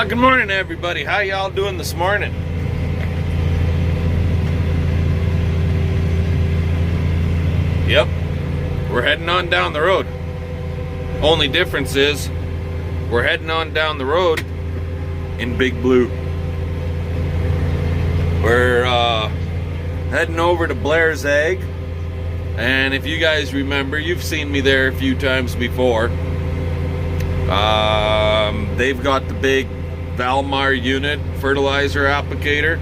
Good morning, everybody. How y'all doing this morning? Yep, we're heading on down the road. Only difference is we're heading on down the road in Big Blue. We're heading over to Blair's Egg, and if you guys remember, you've seen me there a few times before. They've got the big Valmar unit fertilizer applicator.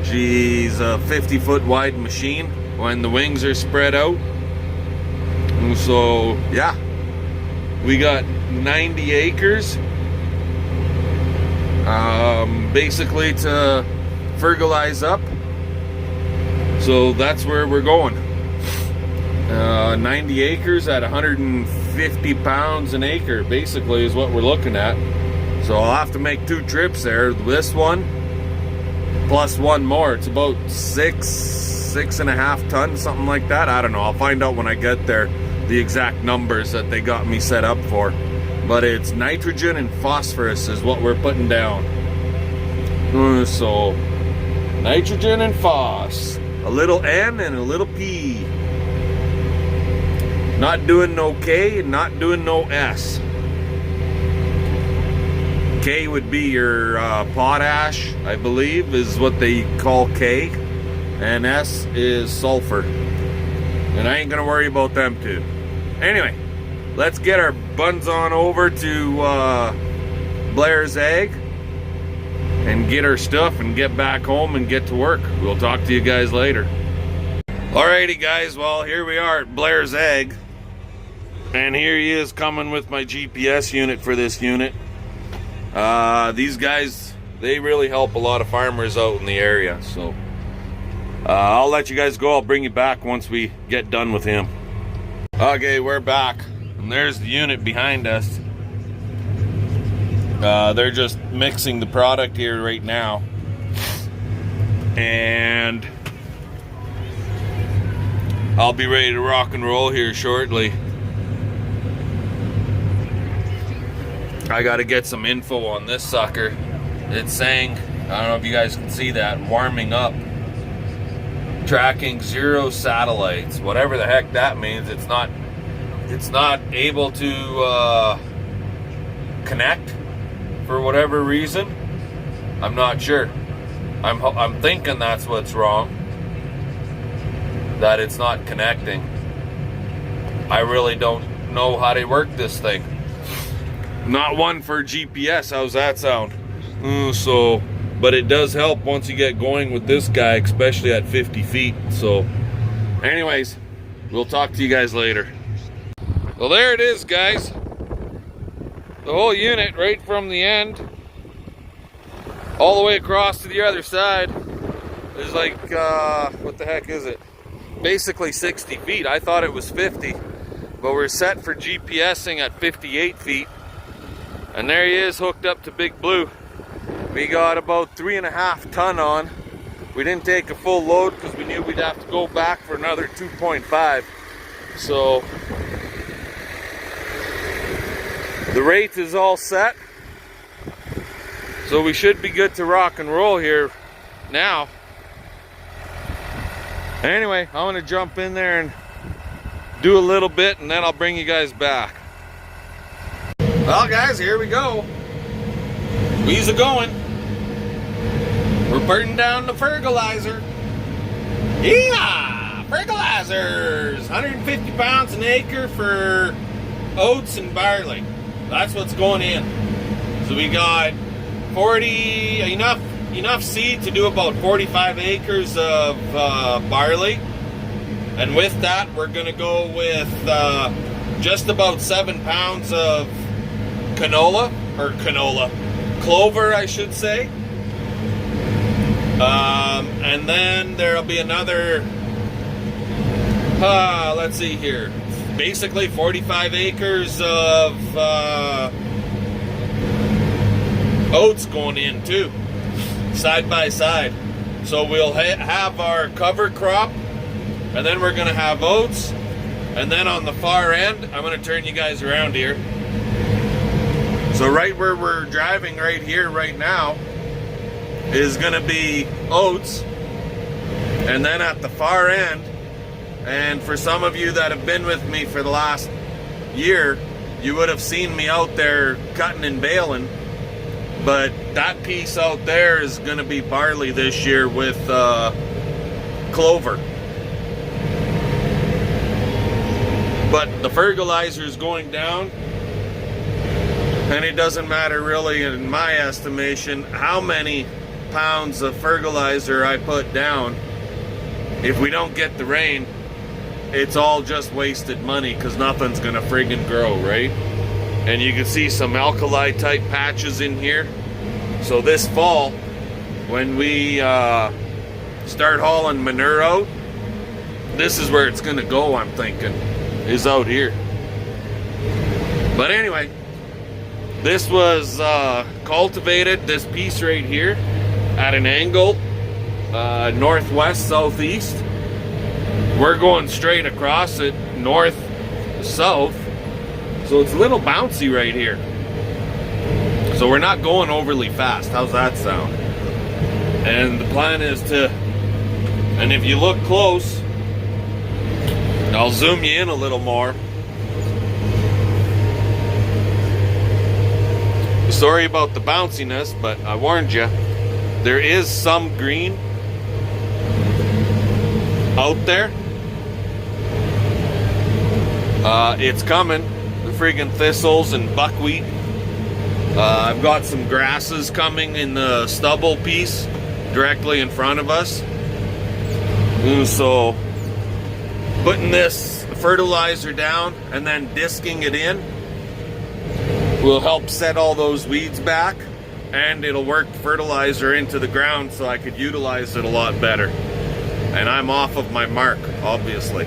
She's a 50-foot wide machine when the wings are spread out. And so yeah, we got 90 acres basically to fertilize up. So that's where we're going. 90 acres at 150 pounds an acre basically is what we're looking at. So I'll have to make 2 trips there. This one plus one more. It's about 6.5 tons, something like that. I don't know. I'll find out when I get there the exact numbers that they got me set up for. But it's nitrogen and phosphorus is what we're putting down. So nitrogen and phos. A little N and a little P. Not doing no K and not doing no S. K would be your potash, I believe, is what they call K. And S is sulfur. And I ain't gonna worry about them too. Anyway, let's get our buns on over to Blair's Egg and get our stuff and get back home and get to work. We'll talk to you guys later. Alrighty guys, well here we are at Blair's Egg. And here he is coming with my GPS unit for this unit. These guys, they really help a lot of farmers out in the area. So I'll let you guys go. I'll bring you back once we get done with him. Okay, we're back. And there's the unit behind us. They're just mixing the product here right now. And I'll be ready to rock and roll here shortly. I gotta get some info on this sucker. It's saying, I don't know if you guys can see that, warming up. Tracking 0 satellites. Whatever the heck that means. It's not able to connect for whatever reason. I'm not sure. I'm thinking that's what's wrong. That it's not connecting. I really don't know how to work this thing. Not one for GPS. How's that sound? But it does help once you get going with this guy, especially at 50 feet. So anyways, we'll talk to you guys later. Well, there it is, guys. The whole unit right from the end all the way across to the other side is like, what the heck is it? Basically 60 feet. I thought it was 50, but we're set for GPSing at 58 feet. And there he is, hooked up to Big Blue. We got about 3.5 ton on. We didn't take a full load because we knew we'd have to go back for another 2.5. So the rate is all set. So we should be good to rock and roll here now. Anyway, I'm gonna jump in there and do a little bit and then I'll bring you guys back. Well guys, here we go. We's a-going. We're burning down the fertilizer. Yeah! Fertilizers! 150 pounds an acre for oats and barley. That's what's going in. So we got 40, enough seed to do about 45 acres of barley. And with that, we're gonna go with just about 7 pounds of clover, I should say. And then there'll be another, let's see here, basically 45 acres of oats going in too, side by side. So we'll have our cover crop, and then we're gonna have oats, and then on the far end, I'm gonna turn you guys around here. So right where we're driving right here, right now, is gonna be oats. And then at the far end, and for some of you that have been with me for the last year, you would have seen me out there cutting and baling. But that piece out there is gonna be barley this year with clover. But the fertilizer is going down, and it doesn't matter really, in my estimation, how many pounds of fertilizer I put down. If we don't get the rain, it's all just wasted money, because nothing's gonna friggin' grow, right? And you can see some alkali type patches in here. So this fall, when we start hauling manure out, this is where it's gonna go, I'm thinking, is out here. But anyway, this was cultivated, this piece right here, at an angle, northwest, southeast. We're going straight across it, north, south. So it's a little bouncy right here. So we're not going overly fast. How's that sound? And the plan is to, and if you look close, I'll zoom you in a little more. Sorry about the bounciness, but I warned you. There is some green out there. It's coming. The friggin' thistles and buckwheat. I've got some grasses coming in the stubble piece directly in front of us. So putting this fertilizer down and then disking it in will help set all those weeds back, and it'll work fertilizer into the ground so I could utilize it a lot better. And I'm off of my mark, obviously.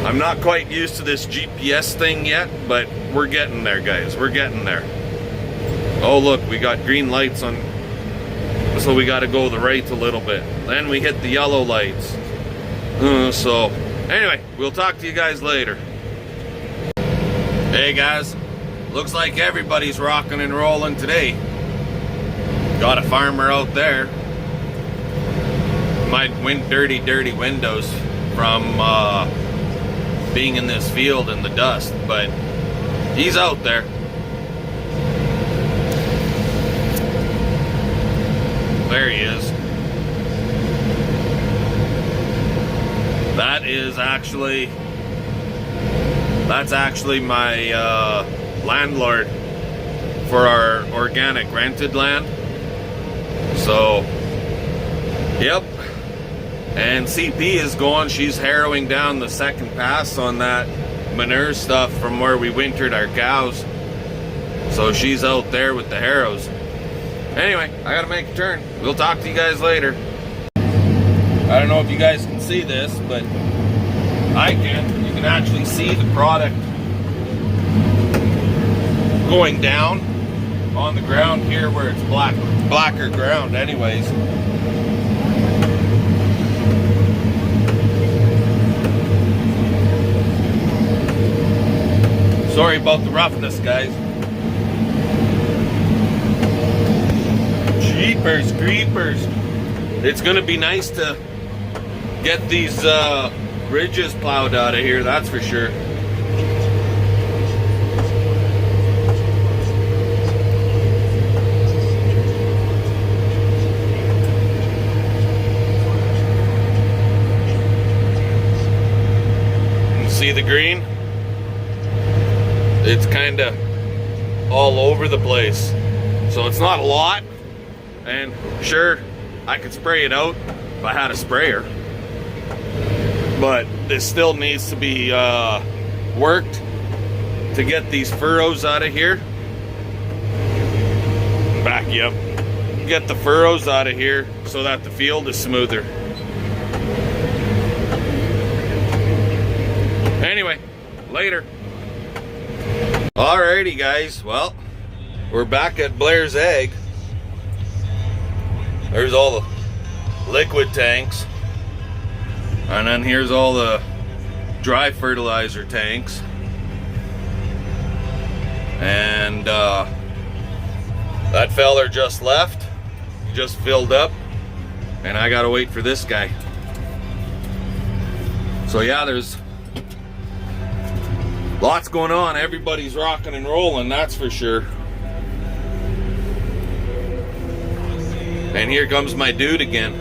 I'm not quite used to this GPS thing yet, but we're getting there, guys. We're getting there. Oh, look, we got green lights on, so we got to go the right a little bit. Then we hit the yellow lights. So, anyway, we'll talk to you guys later. Hey, guys. Looks like everybody's rocking and rolling today. Got a farmer out there. My dirty windows from being in this field in the dust, but he's out there. There he is. That's actually my landlord for our organic rented land. So, yep. And CP is going, she's harrowing down the second pass on that manure stuff from where we wintered our cows. So she's out there with the harrows. Anyway, I gotta make a turn. We'll talk to you guys later. I don't know if you guys can see this, but I can. You can actually see the product going down on the ground here where it's blacker ground anyways. Sorry about the roughness, guys. Jeepers creepers. It's gonna be nice to get these ridges plowed out of here, that's for sure. See the green? It's kind of all over the place. So it's not a lot. And sure, I could spray it out if I had a sprayer. But this still needs to be worked to get these furrows out of here. Back you up. Get the furrows out of here so that the field is smoother. Anyway, later. Alrighty, guys. Well, we're back at Blair's Egg. There's all the liquid tanks. And then here's all the dry fertilizer tanks. And that feller just left. He just filled up. And I gotta wait for this guy. So yeah, there's lots going on. Everybody's rocking and rolling, that's for sure. And here comes my dude again.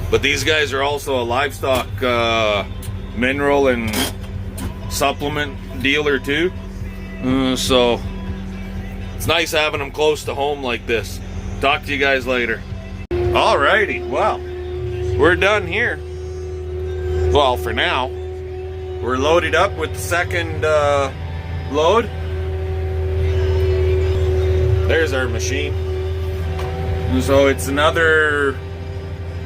But these guys are also a livestock mineral and supplement dealer too. So it's nice having them close to home like this. Talk to you guys later. Alrighty, well, we're done here. Well, for now. We're loaded up with the second load. There's our machine. So it's another,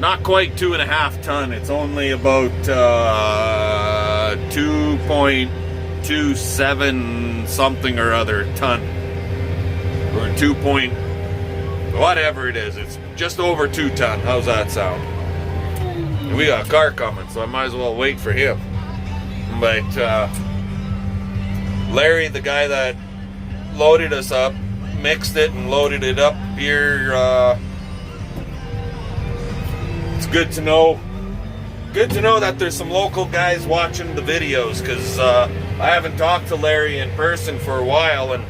not quite 2.5 ton. It's only about 2.27 something or other ton. Or 2 point, whatever it is. It's just over 2 ton. How's that sound? And we got a car coming, so I might as well wait for him. But Larry, the guy that loaded us up, mixed it and loaded it up here. It's good to know. Good to know that there's some local guys watching the videos, because I haven't talked to Larry in person for a while, and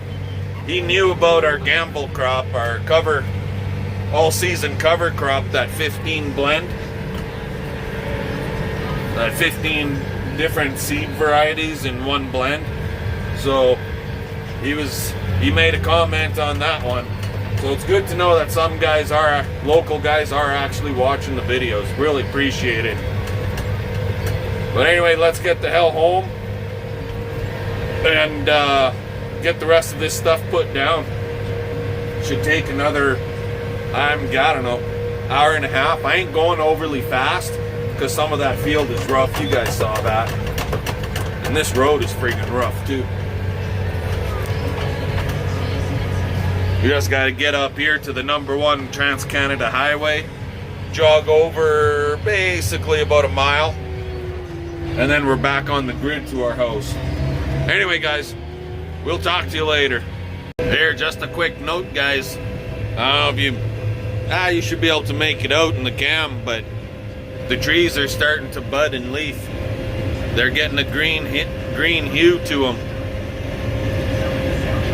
he knew about our gamble crop, our cover, all-season cover crop, that 15 blend, that 15 different seed varieties in one blend. So he made a comment on that one. So it's good to know that some guys local guys are actually watching the videos. Really appreciate it. But anyway, let's get the hell home and get the rest of this stuff put down. Should take another, I don't know, hour and a half. I ain't going overly fast because some of that field is rough. You guys saw that. And this road is freaking rough too. You just got to get up here to the #1 Trans-Canada Highway, jog over basically about a mile, and then we're back on the grid to our house. Anyway, guys, we'll talk to you later. Here, just a quick note, guys. I don't know if you should be able to make it out in the cam, but the trees are starting to bud and leaf. They're getting a green hue to them.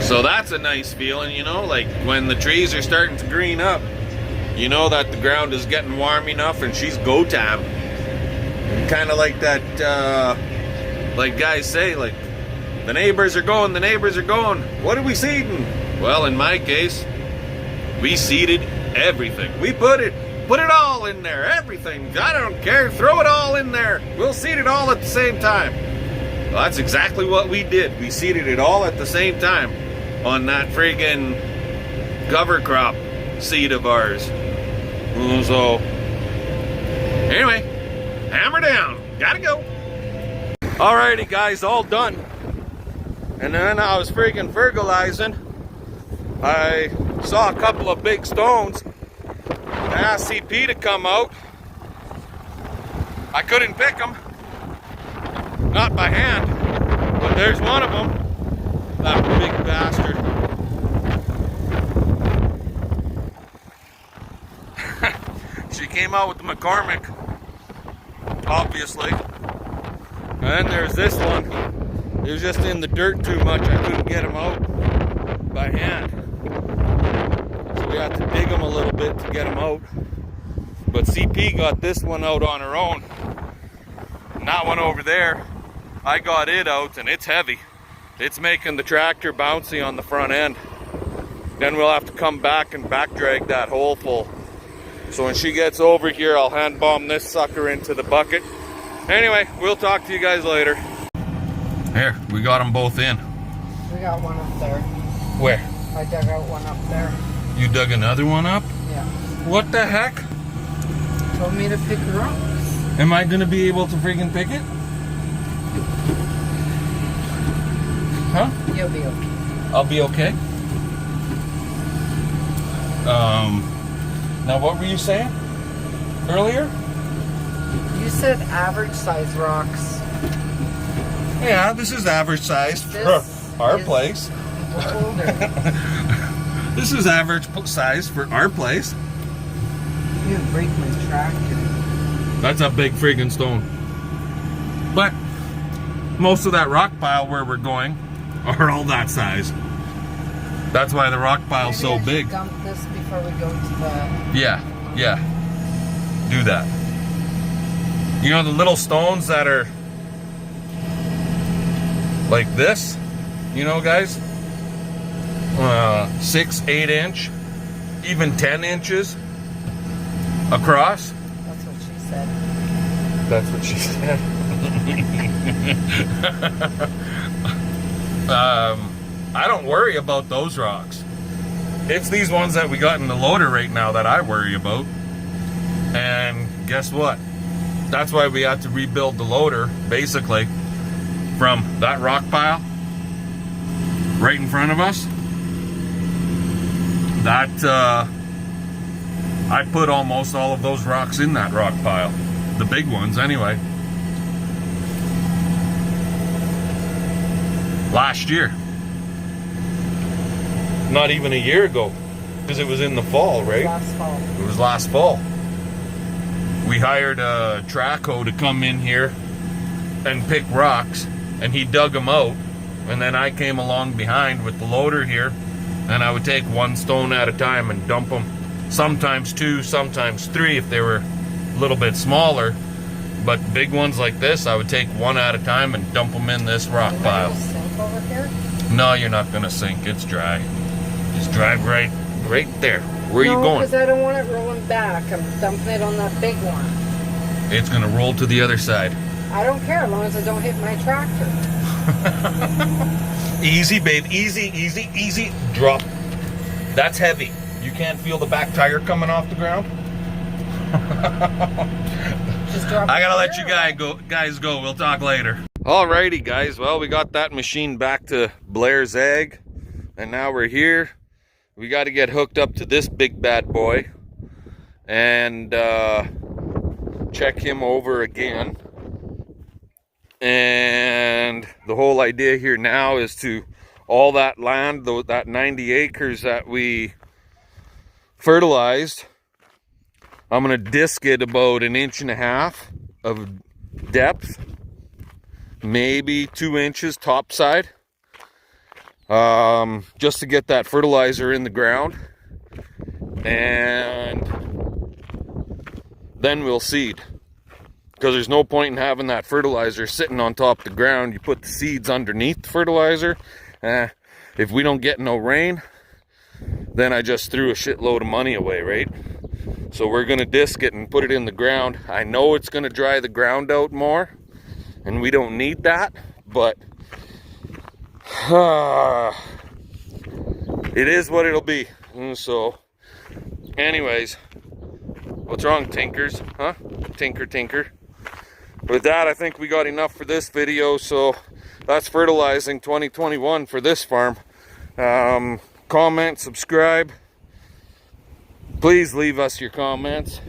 So that's a nice feeling, you know, like when the trees are starting to green up, you know that the ground is getting warm enough and she's go time. Kind of like that, like guys say, like, the neighbors are going, the neighbors are going. What are we seeding? Well, in my case, we seeded everything. We put it all in there, everything. I don't care, throw it all in there. We'll seed it all at the same time. Well, that's exactly what we did. We seeded it all at the same time on that friggin' cover crop seed of ours. So, anyway, hammer down. Gotta go. Alrighty, guys, all done. And then I was freaking fertilizing. I saw a couple of big stones. I asked CP to come out. I couldn't pick them. Not by hand. But there's one of them. That big bastard. She came out with the McCormick, obviously. And then there's this one. It was just in the dirt too much. I couldn't get him out by hand. So we had to dig them a little bit to get them out. But CP got this one out on her own. And that one over there, I got it out, and it's heavy. It's making the tractor bouncy on the front end. Then we'll have to come back and back drag that hole full. So when she gets over here, I'll hand bomb this sucker into the bucket. Anyway, we'll talk to you guys later. Here, we got them both in. We got one up there. Where? I dug out one up there. You dug another one up? Yeah. What the heck? Told me to pick her up. Am I gonna be able to freaking pick it? Huh? You'll be okay. I'll be okay. Now what were you saying earlier? You said average size rocks. Yeah, this is average size for This our is place. older. This is average size for our place. You can break my tractor. That's a big friggin' stone. But most of that rock pile where we're going are all that size. That's why the rock pile's so Maybe I should big. dump this before we go to the... Yeah. Do that. You know the little stones that are like this, you know, guys? 6, 8 inch, even 10 inches across. That's what she said. That's what she said. I don't worry about those rocks. It's these ones that we got in the loader right now that I worry about. And guess what? That's why we had to rebuild the loader, basically, from that rock pile right in front of us. That, I put almost all of those rocks in that rock pile. The big ones, anyway. Last year. Not even a year ago, because it was in the fall, right? Last fall. It was last fall. We hired a trackhoe to come in here and pick rocks, and he dug them out, and then I came along behind with the loader here, and I would take one stone at a time and dump them. Sometimes 2, sometimes 3 if they were a little bit smaller, but big ones like this, I would take one at a time and dump them in this rock Am I pile. gonna sink over here? No, you're not gonna sink. It's dry. Just drive right there. Where are you No, going? because I don't want it rolling back. I'm dumping it on that big one. It's gonna roll to the other side. I don't care as long as I don't hit my tractor. Easy, babe. Easy. Drop. That's heavy. You can't feel the back tire coming off the ground? Just drop I gotta it let there. you guys go. We'll talk later. Alrighty, guys. Well, we got that machine back to Blair's Egg, and now we're here. We got to get hooked up to this big bad boy and check him over again. And the whole idea here now is to all that land, that 90 acres that we fertilized, I'm going to disc it about 1.5 inches of depth, maybe 2 inches topside, just to get that fertilizer in the ground, and then we'll seed. Because there's no point in having that fertilizer sitting on top of the ground. You put the seeds underneath the fertilizer. If we don't get no rain, then I just threw a shitload of money away, right? So we're gonna disc it and put it in the ground. I know it's gonna dry the ground out more, and we don't need that, but it is what it'll be. So anyways, what's wrong, Tinkers? Huh? Tinker. With that, I think we got enough for this video. So that's Fertilizing 2021 for this farm. Comment, subscribe. Please leave us your comments.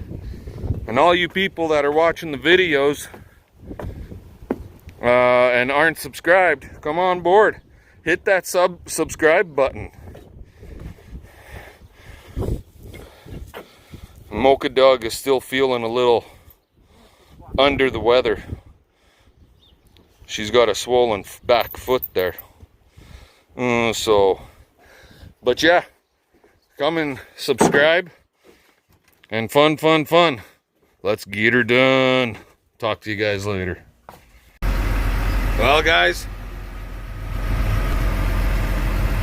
And all you people that are watching the videos and aren't subscribed, come on board. Hit that subscribe button. Mocha Dog is still feeling a little under the weather. She's got a swollen back foot there. But yeah, come and subscribe. And fun. Let's get her done. Talk to you guys later. Well, guys,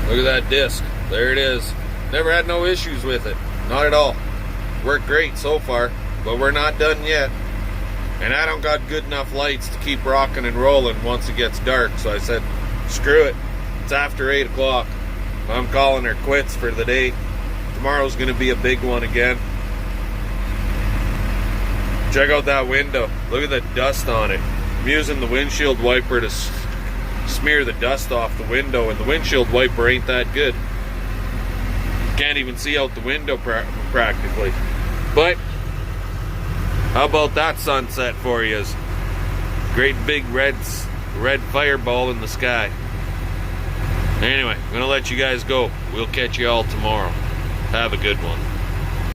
look at that disc. There it is. Never had no issues with it. Not at all. Worked great so far, but we're not done yet. And I don't got good enough lights to keep rocking and rolling once it gets dark. So I said, screw it. It's after 8 o'clock. I'm calling her quits for the day. Tomorrow's going to be a big one again. Check out that window. Look at the dust on it. I'm using the windshield wiper to smear the dust off the window, and the windshield wiper ain't that good. Can't even see out the window practically. But how about that sunset for you? Great big red red fireball in the sky. Anyway, I'm gonna let you guys go. We'll catch you all tomorrow. Have a good one.